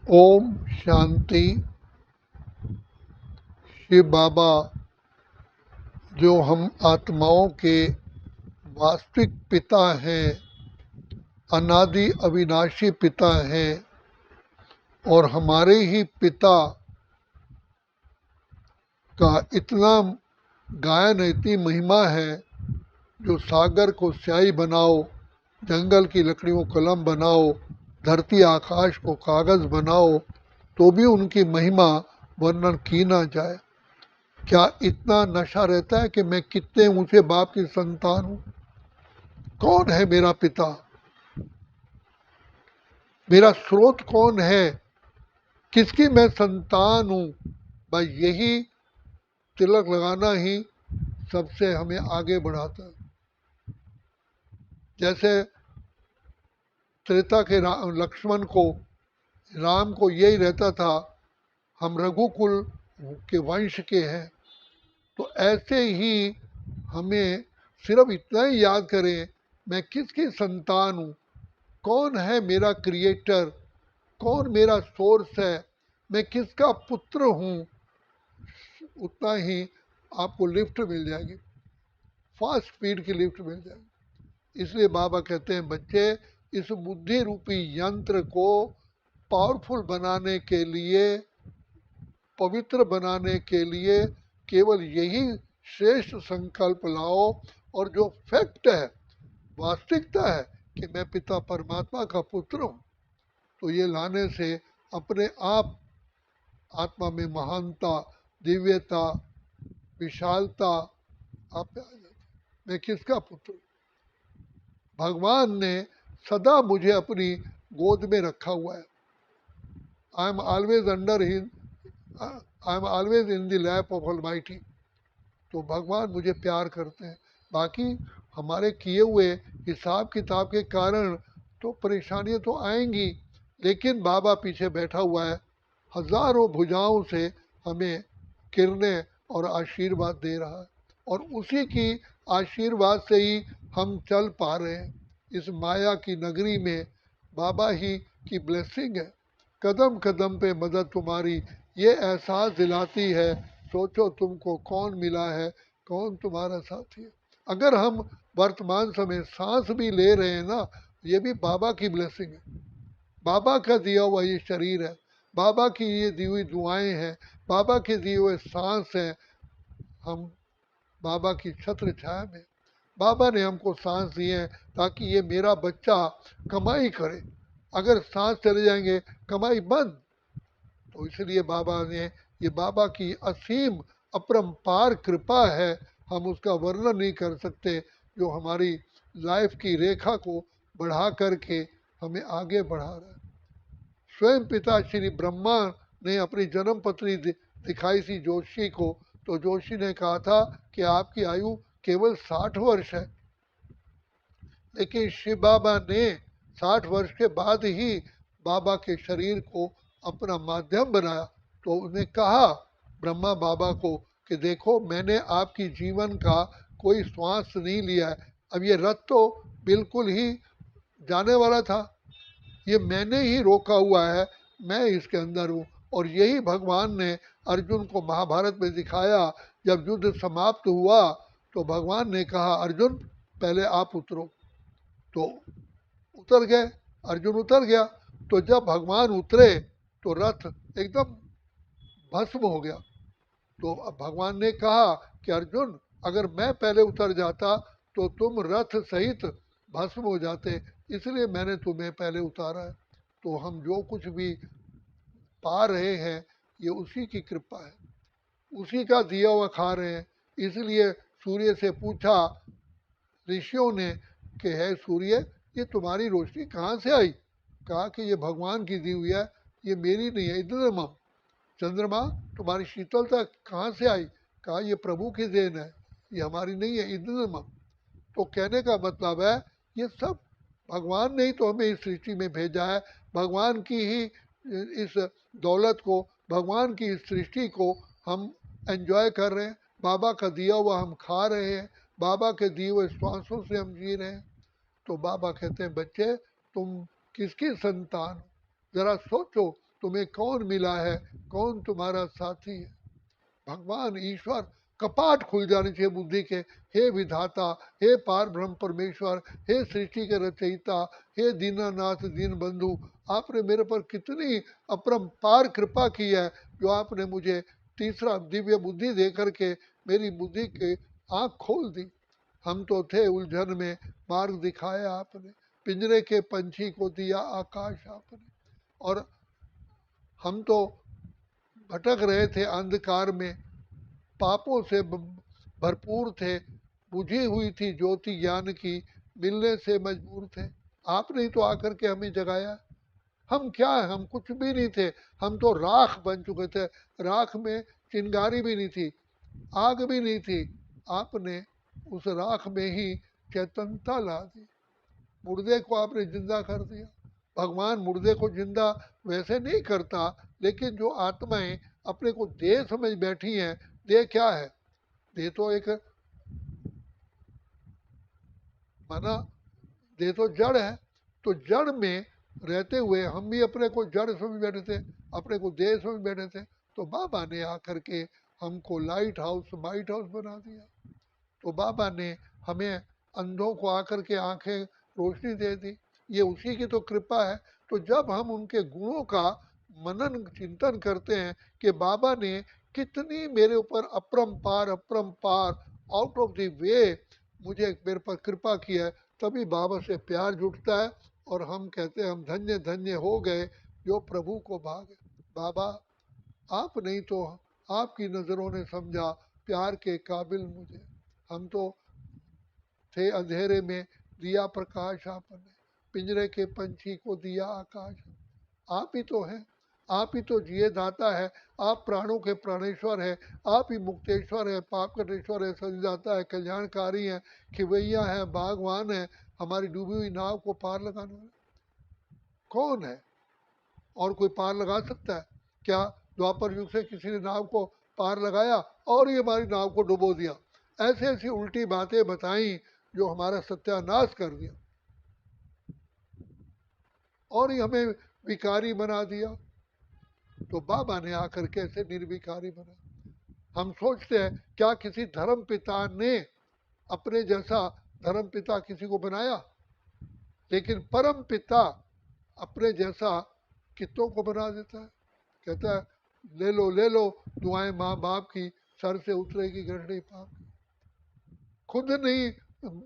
ओम शांति। शिव बाबा जो हम आत्माओं के वास्तविक पिता हैं, अनादि अविनाशी पिता हैं और हमारे ही पिता का इतना गायन, इतनी महिमा है। जो सागर को स्याही बनाओ, जंगल की लकड़ियों को कलम बनाओ, धरती आकाश को कागज बनाओ, तो भी उनकी महिमा वर्णन की ना जाए। क्या इतना नशा रहता है कि मैं कितने ऊंचे बाप की संतान हूं? कौन है मेरा पिता? मेरा स्रोत कौन है? किसकी मैं संतान हूं? भाई यही तिलक लगाना ही सबसे हमें आगे बढ़ाता है। जैसे त्रेता के लक्ष्मण को, राम को यही रहता था, हम रघुकुल के वंश के हैं। तो ऐसे ही हमें सिर्फ इतना ही याद करें, मैं किसकी संतान हूँ, कौन है मेरा क्रिएटर, कौन मेरा सोर्स है, मैं किसका पुत्र हूँ। उतना ही आपको लिफ्ट मिल जाएगी, फास्ट स्पीड की लिफ्ट मिल जाएगी। इसलिए बाबा कहते हैं, बच्चे इस बुद्धि रूपी यंत्र को पावरफुल बनाने के लिए, पवित्र बनाने के लिए केवल यही श्रेष्ठ संकल्प लाओ। और जो फैक्ट है, वास्तविकता है कि मैं पिता परमात्मा का पुत्र हूँ, तो ये लाने से अपने आप आत्मा में महानता, दिव्यता, विशालता आप में आ जाती। मैं किसका पुत्र हूँ? भगवान ने सदा मुझे अपनी गोद में रखा हुआ है। I am always under him, I am always in the lap of almighty. तो भगवान मुझे प्यार करते हैं। बाकी हमारे किए हुए हिसाब किताब के कारण तो परेशानियां तो आएंगी, लेकिन बाबा पीछे बैठा हुआ है, हजारों भुजाओं से हमें किरणें और आशीर्वाद दे रहा है। और उसी की आशीर्वाद से ही हम चल पा रहे हैं इस माया की नगरी में। बाबा ही की ब्लेसिंग है, कदम कदम पे मदद तुम्हारी, ये एहसास दिलाती है। सोचो तुमको कौन मिला है, कौन तुम्हारा साथी है। अगर हम वर्तमान समय सांस भी ले रहे हैं ना, ये भी बाबा की ब्लेसिंग है। बाबा का दिया हुआ ये शरीर है, बाबा की ये दी हुई दुआएं हैं, बाबा के दिए हुए सांस हैं। हम बाबा की छत्र छाया में, बाबा ने हमको सांस दिए हैं ताकि ये मेरा बच्चा कमाई करे। अगर सांस चले जाएंगे, कमाई बंद। तो इसलिए बाबा ने, ये बाबा की असीम अपरंपार कृपा है, हम उसका वर्णन नहीं कर सकते, जो हमारी लाइफ की रेखा को बढ़ा करके हमें आगे बढ़ा रहा है। स्वयं पिता श्री ब्रह्मा ने अपनी जन्म पत्री दिखाई थी जोशी को, तो जोशी ने कहा था कि आपकी आयु केवल 60 वर्ष है। लेकिन शिव बाबा ने 60 वर्ष के बाद ही बाबा के शरीर को अपना माध्यम बनाया। तो उन्हें कहा ब्रह्मा बाबा को कि देखो, मैंने आपकी जीवन का कोई श्वास नहीं लिया है, अब ये रथ तो बिल्कुल ही जाने वाला था, ये मैंने ही रोका हुआ है, मैं इसके अंदर हूँ। और यही भगवान ने अर्जुन को महाभारत में दिखाया। जब युद्ध समाप्त हुआ तो भगवान ने कहा, अर्जुन पहले आप उतरो। तो उतर गए, अर्जुन उतर गया। तो जब भगवान उतरे तो रथ एकदम भस्म हो गया। तो अब भगवान ने कहा कि अर्जुन, अगर मैं पहले उतर जाता तो तुम रथ सहित भस्म हो जाते, इसलिए मैंने तुम्हें पहले उतारा है। तो हम जो कुछ भी पा रहे हैं, ये उसी की कृपा है, उसी का दिया हुआ खा रहे हैं। इसलिए सूर्य से पूछा ऋषियों ने कि है सूर्य, ये तुम्हारी रोशनी कहाँ से आई? कहा कि ये भगवान की दी हुई है, ये मेरी नहीं है। इधर चंद्रमा, तुम्हारी शीतलता कहाँ से आई? कहा ये प्रभु की देन है, ये हमारी नहीं है। इधर तो कहने का मतलब है, ये सब भगवान ने ही तो हमें इस सृष्टि में भेजा है। भगवान की ही इस दौलत को, भगवान की इस सृष्टि को हम एंजॉय कर रहे हैं। बाबा का दिया हुआ हम खा रहे हैं, बाबा के दिए हुए श्वासों से हम जी रहे हैं। तो बाबा कहते हैं, बच्चे तुम किसकी संतान? जरा सोचो, तुम्हें कौन मिला है, कौन तुम्हारा साथी है। भगवान ईश्वर कपाट खुल जाने चाहिए बुद्धि के। हे विधाता, हे पार ब्रह्म परमेश्वर, हे सृष्टि के रचयिता, हे दीनानाथ दीन बंधु, आपने मेरे पर कितनी अपरंपार कृपा की है, जो आपने मुझे तीसरा दिव्य बुद्धि दे करके मेरी बुद्धि के आँख खोल दी। हम तो थे उलझन में, मार्ग दिखाया आपने, पिंजरे के पंछी को दिया आकाश आपने, और हम तो भटक रहे थे अंधकार में, पापों से भरपूर थे, बुझी हुई थी ज्योति ज्ञान की, मिलने से मजबूर थे। आपने ही तो आकर के हमें जगाया। हम क्या है, हम कुछ भी नहीं थे, हम तो राख बन चुके थे। राख में चिंगारी भी नहीं थी, आग भी नहीं थी, आपने उस राख में ही चेतनता ला दी। मुर्दे को आपने जिंदा कर दिया। भगवान मुर्दे को जिंदा वैसे नहीं करता, लेकिन जो आत्माएं अपने को देह समझ बैठी हैं, देह क्या है, देह तो एक माना, देह तो जड़ है। तो जड़ में रहते हुए हम भी अपने को जड़ समझ बैठे थे, अपने को देह समझ बैठे थे। तो बाबा ने आकर के हमको लाइट हाउस माइट हाउस बना दिया। तो बाबा ने हमें अंधों को आकर के आंखें रोशनी दे दी। ये उसी की तो कृपा है। तो जब हम उनके गुणों का मनन चिंतन करते हैं कि बाबा ने कितनी मेरे ऊपर अपरंपार अपरंपार आउट ऑफ द वे मुझे मेरे पर कृपा की है, तभी बाबा से प्यार जुटता है और हम कहते हैं हम धन्य धन्य हो गए जो प्रभु को भागे। बाबा आप नहीं तो आपकी नज़रों ने समझा प्यार के काबिल मुझे। हम तो थे अंधेरे में, दिया प्रकाश आपने, पिंजरे के पंछी को दिया आकाश। आप ही तो हैं, आप ही तो जिए दाता है, आप प्राणों के प्राणेश्वर है, आप ही मुक्तेश्वर है, पाप कटेश्वर है, सजदाता है, कल्याणकारी है, खिवैया है, बागवान है, हमारी डूबी हुई नाव को पार लगाने वाले कौन है। और कोई पार लगा सकता है क्या? द्वापर युग से किसी ने नाव को पार लगाया और ये हमारी नाव को डुबो दिया। ऐसी ऐसी उल्टी बातें बताई जो हमारा सत्यानाश कर दिया, और ये हमें विकारी बना दिया। तो बाबा ने आकर कैसे निर्विकारी बना। हम सोचते हैं क्या किसी धर्म पिता ने अपने जैसा धर्म पिता किसी को बनाया? लेकिन परम पिता अपने जैसा कितनों को बना देता है। कहता है ले लो दुआएं माँ बाप की, सर से उतरेगी गठड़ी पाप की। खुद नहीं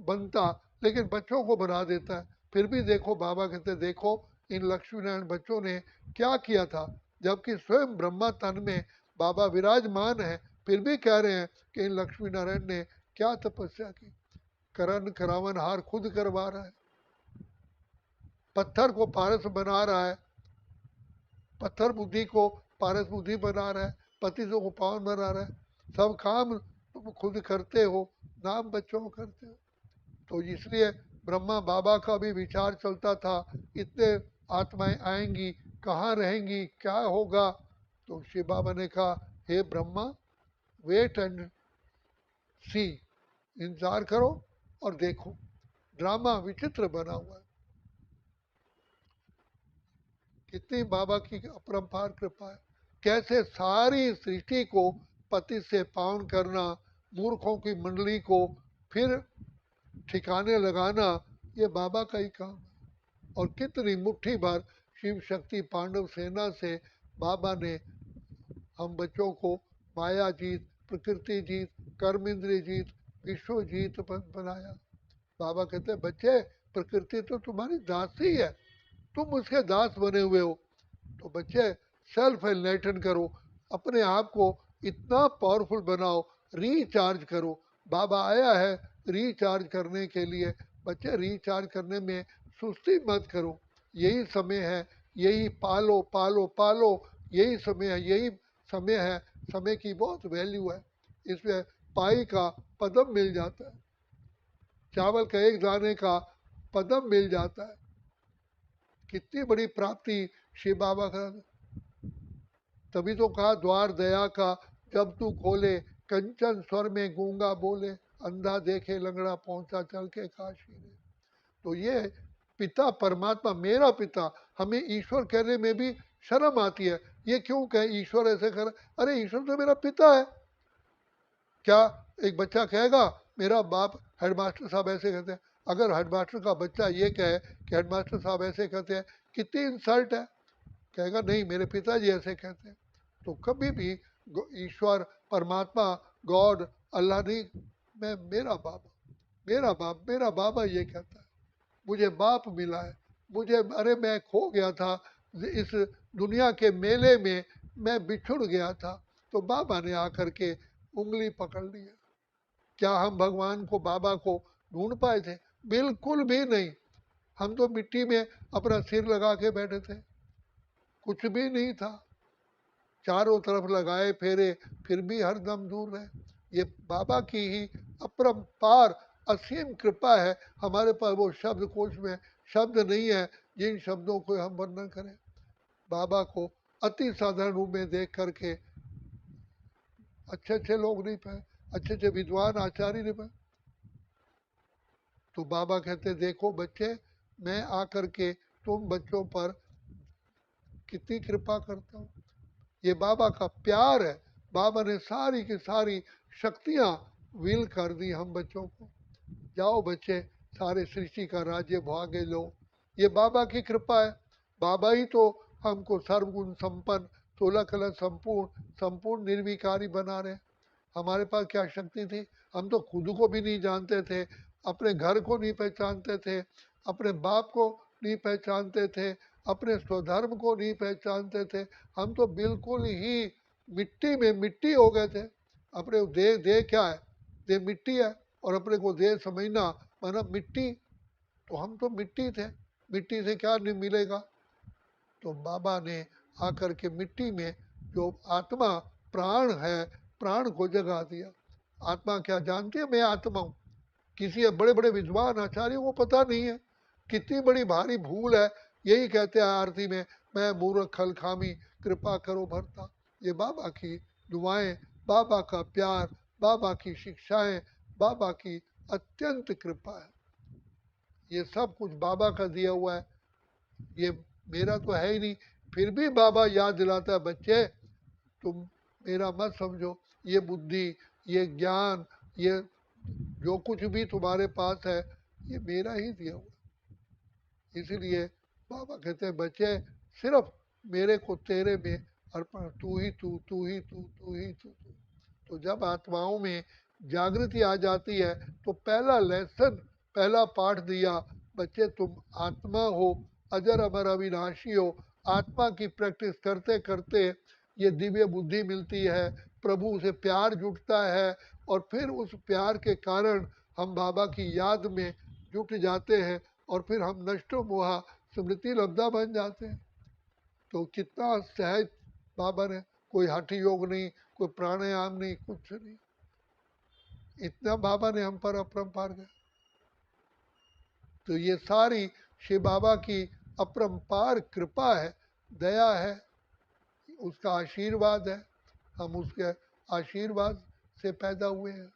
बनता लेकिन बच्चों को बना देता है। फिर भी देखो बाबा कहते देखो इन लक्ष्मी नारायण बच्चों ने क्या किया था, जबकि स्वयं ब्रह्मा तन में बाबा विराजमान है, फिर भी कह रहे हैं कि इन लक्ष्मी नारायण ने क्या तपस्या की। करण करावन हार खुद करवा रहा है, पत्थर को पारस बना रहा है, पत्थर बुद्धि को पारस बुद्धि बना रहा है, पतितों को पावन बना रहा है। सब काम तुम खुद करते हो, नाम बच्चों को करते हो। तो इसलिए ब्रह्मा बाबा का भी विचार चलता था, इतने आत्माएं आएंगी, कहाँ रहेंगी, क्या होगा। तो शिव बाबा ने कहा हे ब्रह्मा, वेट एंड सी, इंतजार करो और देखो। ड्रामा विचित्र बना हुआ है। कितनी बाबा की अपरंपार कृपा है। कैसे सारी सृष्टि को पति से पावन करना, मूर्खों की मंडली को फिर ठिकाने लगाना, ये बाबा का ही काम है। और कितनी मुट्ठी भर शिव शक्ति पांडव सेना से बाबा ने हम बच्चों को माया जीत, प्रकृति जीत, कर्म इंद्रिय जीत, विश्व जीत बनाया। बाबा कहते हैं बच्चे प्रकृति तो तुम्हारी दासी है, तुम उसके दास बने हुए हो। तो बच्चे सेल्फ एनलाइटन करो, अपने आप को इतना पावरफुल बनाओ, रिचार्ज करो। बाबा आया है रिचार्ज करने के लिए। बच्चे रिचार्ज करने में सुस्ती मत करो, यही समय है, यही पालो पालो पालो, यही समय है, यही समय है। समय की बहुत वैल्यू है, इसमें पाई का पदम मिल जाता है, चावल का एक दाने का पदम मिल जाता है। कितनी बड़ी प्राप्ति शिव बाबा का। तभी तो कहा द्वार दया का जब तू खोले, कंचन स्वर में गूंगा बोले, अंधा देखे लंगड़ा पहुंचा चल के काशी रे। तो ये पिता परमात्मा मेरा पिता, हमें ईश्वर कहने में भी शर्म आती है। ये क्यों कहे ईश्वर ऐसे कर, अरे ईश्वर तो मेरा पिता है। क्या एक बच्चा कहेगा मेरा बाप हेडमास्टर साहब ऐसे कहते हैं? अगर हेडमास्टर का बच्चा ये कहे कि हेडमास्टर साहब ऐसे कहते हैं, कितनी इंसल्ट है। कहेगा नहीं मेरे पिताजी ऐसे कहते हैं। तो कभी भी ईश्वर, परमात्मा, गॉड, अल्लाह नहीं, मैं मेरा बाबा, मेरा बाप, मेरा बाबा ये कहता है, मुझे बाप मिला है। मुझे, अरे मैं खो गया था इस दुनिया के मेले में, मैं बिछुड़ गया था, तो बाबा ने आकर के उंगली पकड़ लिया। क्या हम भगवान को, बाबा को ढूंढ पाए थे? बिल्कुल भी नहीं। हम तो मिट्टी में अपना सिर लगा के बैठे थे, कुछ भी नहीं था। चारों तरफ लगाए फेरे, फिर भी हरदम दूर रहे। ये बाबा की ही अपरंपार असीम कृपा है। हमारे पास वो शब्द कोश में शब्द नहीं है जिन शब्दों को हम वर्णन करें। बाबा को अति साधारण रूप में देख करके अच्छे अच्छे लोग नहीं पाए, अच्छे अच्छे विद्वान आचार्य नहीं पाए। तो बाबा कहते देखो बच्चे, मैं आकर के तुम बच्चों पर कितनी कृपा करता हूँ। ये बाबा का प्यार है। बाबा ने सारी की सारी शक्तियाँ विल कर दी हम बच्चों को। जाओ बच्चे, सारे सृष्टि का राज्य भागे लो। ये बाबा की कृपा है। बाबा ही तो हमको सर्वगुण संपन्न, 16 कला संपूर्ण, संपूर्ण निर्विकारी बना रहे। हमारे पास क्या शक्ति थी? हम तो खुद को भी नहीं जानते थे, अपने घर को नहीं पहचानते थे, अपने बाप को नहीं पहचानते थे, अपने स्वधर्म को नहीं पहचानते थे। हम तो बिल्कुल ही मिट्टी में मिट्टी हो गए थे। अपने देह, देह क्या है? देह मिट्टी है, और अपने को देह समझना माना मिट्टी। तो हम तो मिट्टी थे, मिट्टी से क्या नहीं मिलेगा। तो बाबा ने आकर के मिट्टी में जो आत्मा, प्राण है, प्राण को जगा दिया। आत्मा क्या जानती है? मैं आत्मा हूँ। किसी बड़े बड़े विद्वान आचार्यों को पता नहीं है। कितनी बड़ी भारी भूल है। यही कहते हैं आरती में, मैं मूर्ख खल खामी, कृपा करो भरता। ये बाबा की दुआएं, बाबा का प्यार, बाबा की शिक्षाएं, बाबा की अत्यंत कृपा है। ये सब कुछ बाबा का दिया हुआ है, ये मेरा तो है ही नहीं। फिर भी बाबा याद दिलाता है, बच्चे तुम मेरा मत समझो। ये बुद्धि, ये ज्ञान, ये जो कुछ भी तुम्हारे पास है, ये मेरा ही दिया हुआ। इसीलिए बाबा कहते हैं बच्चे, सिर्फ मेरे को तेरे में अर्पण, तू ही तू, तू ही तू, तू ही तू। तो जब आत्माओं में जागृति आ जाती है, तो पहला लेसन, पहला पाठ दिया, बच्चे तुम आत्मा हो, अजर अमर अविनाशी हो। आत्मा की प्रैक्टिस करते करते ये दिव्य बुद्धि मिलती है, प्रभु से प्यार जुटता है, और फिर उस प्यार के कारण हम बाबा की याद में जुट जाते हैं, और फिर हम नष्टो मोहा स्मृति लब्धा बन जाते हैं। तो कितना सहज बाबा ने, कोई हठ योग नहीं, कोई प्राणायाम नहीं, कुछ नहीं। इतना बाबा ने हम पर अपरंपार किया। तो ये सारी शिव बाबा की अपरंपार कृपा है, दया है, उसका आशीर्वाद है। हम उसके आशीर्वाद से पैदा हुए हैं।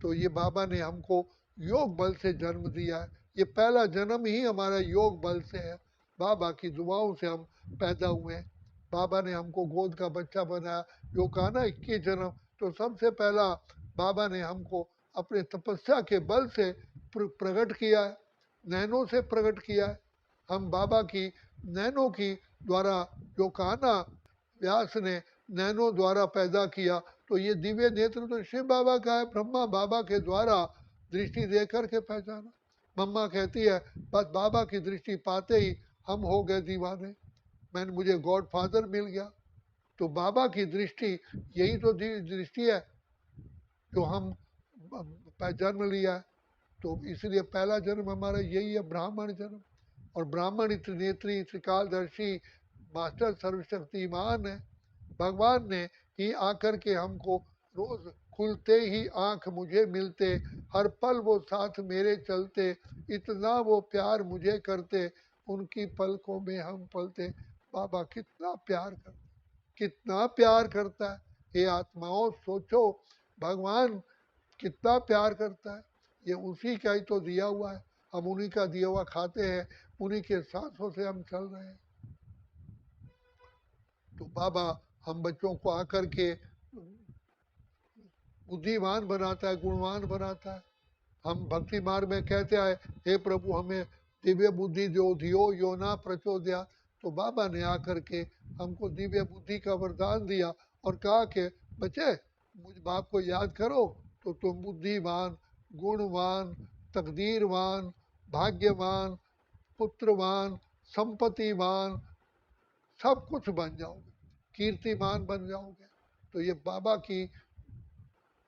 तो ये बाबा ने हमको योग बल से जन्म दिया है। ये पहला जन्म ही हमारा योग बल से है। बाबा की दुआओं से हम पैदा हुए हैं। बाबा ने हमको गोद का बच्चा बनाया। जो कहा ना 21 जन्म, तो सबसे पहला बाबा ने हमको अपने तपस्या के बल से प्रकट किया है, नैनों से प्रकट किया है। हम बाबा की नैनों की द्वारा, जो कहा ना व्यास ने नैनों द्वारा पैदा किया, तो ये दिव्य नेत्र तो शिव बाबा का है। ब्रह्मा बाबा के द्वारा दृष्टि दे करके पहचाना। मम्मा कहती है बस बाबा की दृष्टि पाते ही हम हो गए दीवाने, मैंने, मुझे गॉड फादर मिल गया। तो बाबा की दृष्टि, यही तो दृष्टि है जो हम जन्म लिया है। तो इसलिए पहला जन्म हमारा यही है, ब्राह्मण जन्म। और ब्राह्मण त्रिनेत्री, त्रिकालदर्शी, मास्टर सर्वशक्तिमान है। भगवान ने ही आकर के हमको रोज खुलते ही आंख मुझे मिलते, हर पल वो साथ मेरे चलते, इतना वो प्यार मुझे करते, उनकी पलकों में हम पलते। बाबा कितना प्यार करता, कितना प्यार करता है। ये आत्माओं सोचो, भगवान कितना प्यार करता है। ये उसी का ही तो दिया हुआ है। हम उन्हीं का दिया हुआ खाते हैं, उन्हीं के सांसों से हम चल रहे हैं। तो बाबा हम बच्चों को आकर के बुद्धिमान बनाता है, गुणवान बनाता है। हम भक्ति मार्ग में कहते आए, हे प्रभु हमें दिव्य बुद्धि जो धियो यो ना प्रचोदया। तो बाबा ने आकर के हमको दिव्य बुद्धि का वरदान दिया और कहा कि बच्चे मुझ बाप को याद करो तो तुम बुद्धिमान, गुणवान, तकदीरवान, भाग्यवान, पुत्रवान, संपत्तिवान, सब कुछ बन जाओगे, कीर्तिमान बन जाओगे। तो ये बाबा की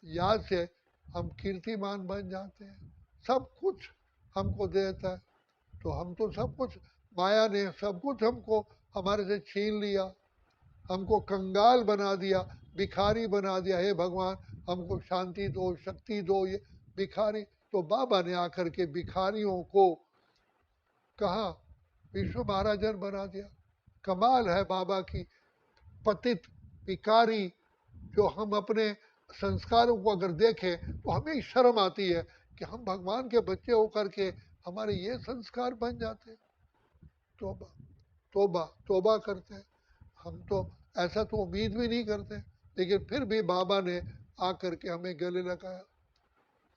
याद से हम कीर्तिमान बन जाते हैं। सब कुछ हमको देता है। तो हम तो सब कुछ, माया ने सब कुछ हमको हमारे से छीन लिया, हमको कंगाल बना दिया, भिखारी बना दिया। हे भगवान हमको शांति दो, शक्ति दो। ये भिखारी, तो बाबा ने आकर के भिखारियों को कहा विश्व महाराजन बना दिया। कमाल है बाबा की। पतित भिखारी, जो हम अपने संस्कारों को अगर देखें तो हमें शर्म आती है कि हम भगवान के बच्चे होकर के हमारे ये संस्कार बन जाते हैं। तोबा तोबा तोबा करते हैं। हम तो ऐसा तो उम्मीद भी नहीं करते, लेकिन फिर भी बाबा ने आकर के हमें गले लगाया।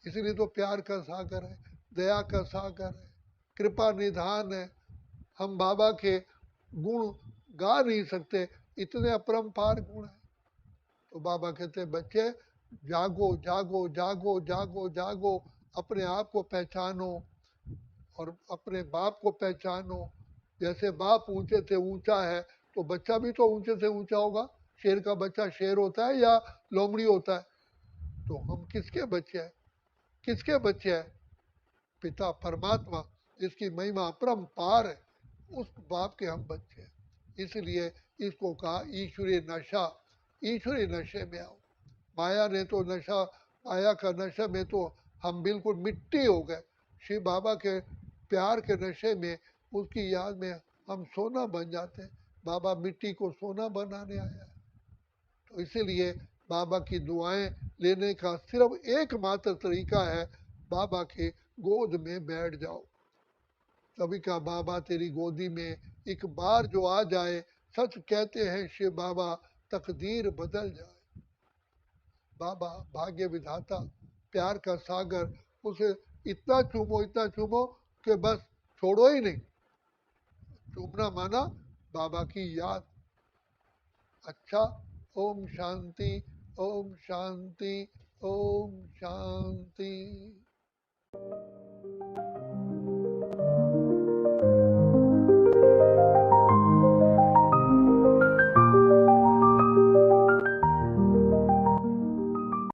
इसलिए तो प्यार का सागर है, दया का सागर है, कृपा निधान है। हम बाबा के गुण गा नहीं सकते, इतने अपरंपार गुण है। तो बाबा कहते हैं बच्चे जागो जागो जागो जागो जागो, अपने आप को पहचानो और अपने बाप को पहचानो। जैसे बाप ऊंचे से ऊंचा है तो बच्चा भी तो ऊंचे से ऊंचा होगा। शेर का बच्चा शेर होता है या लोमड़ी होता है? तो हम किसके बच्चे हैं? किसके बच्चे हैं? पिता परमात्मा जिसकी महिमा अपरंपार है, उस बाप के हम बच्चे हैं। इसलिए इसको कहा ईश्वरीय नशा। ईश्वरीय नशे में आओ। माया ने तो नशा, माया का नशे में तो हम बिल्कुल मिट्टी हो गए। शिव बाबा के प्यार के नशे में, उसकी याद में हम सोना बन जाते हैं। बाबा मिट्टी को सोना बनाने आया है। तो इसीलिए बाबा की दुआएं लेने का सिर्फ एकमात्र तरीका है, बाबा के गोद में बैठ जाओ। कभी का बाबा तेरी गोदी में एक बार जो आ जाए, सच कहते हैं शिव बाबा तकदीर बदल जाए। बाबा भाग्य विधाता, प्यार का सागर, उसे इतना चूमो कि बस छोड़ो ही नहीं। चूमना माना बाबा की याद। अच्छा, ओम शांति, ओम शांति, ओम शांति।